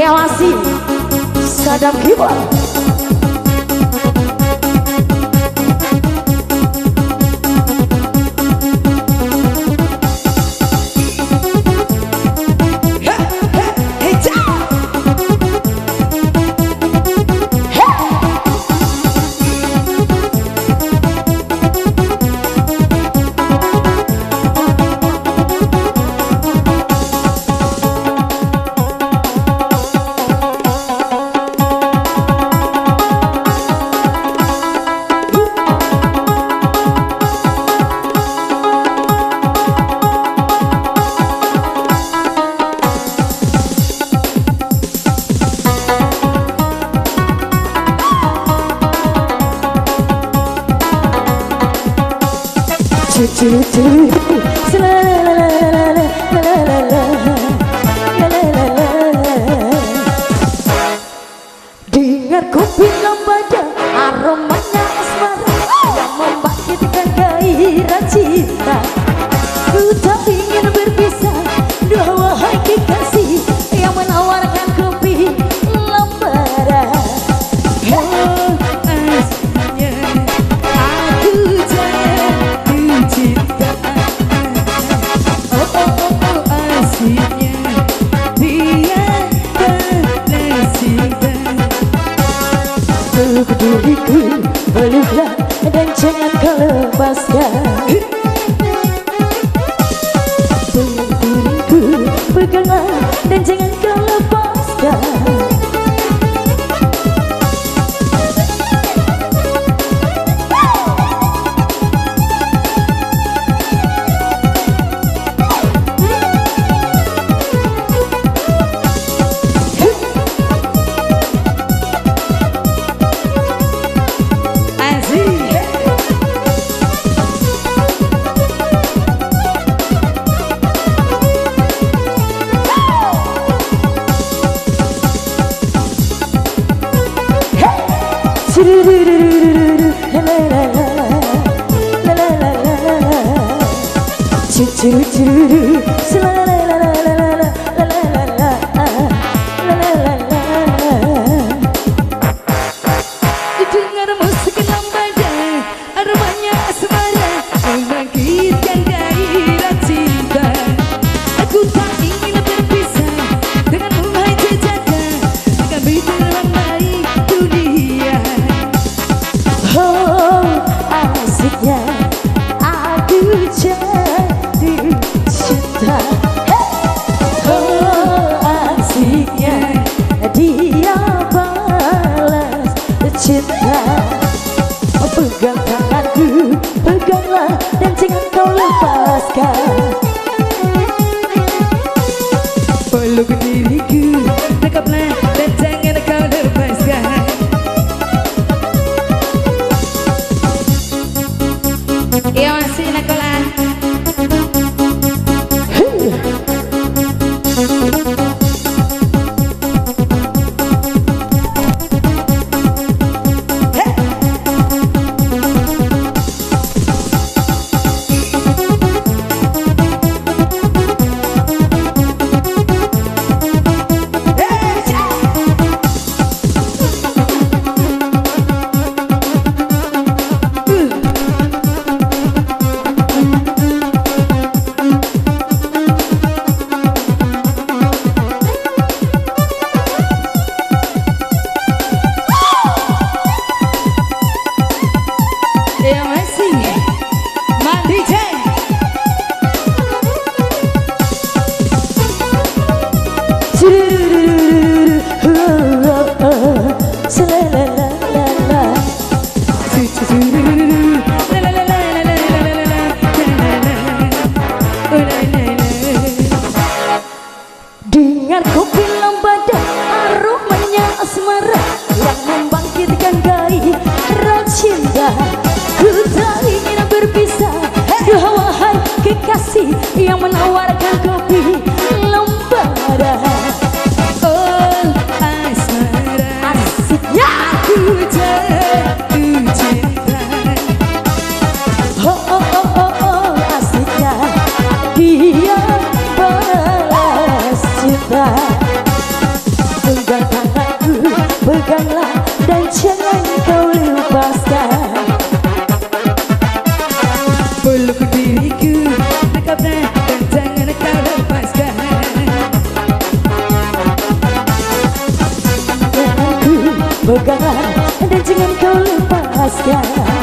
Awasi Sadam Kibal. Dengar kopi lembada aromanya asmara yang membangkitkan gairah cinta. Ku tak ingin berpisah, dua wahai kekasih yang menawarkan kopi lembada. Oh, aslinya aku jatuh cinta. Oh, aslinya dia tak cinta. Peluk diriku, peluklah dan jangan kau lepaskan. Peluk diriku, peganglah dan jangan kau lepaskan. Dengar musik lembada aromanya asmara membangkitkan gairah cinta. Aku tak ingin berpisah denganmu hai jejaka, kami teramai dunia. Oh, asiknya aku jatuh cinta. Oh, asiknya dia balas cinta. Oh, pegang tanganku, peganglah dan jangan kau lepaskan. Peluk diriku, dekaplah dan jangan kau lepaskan. Iya masih nakolan. kau lepaskan.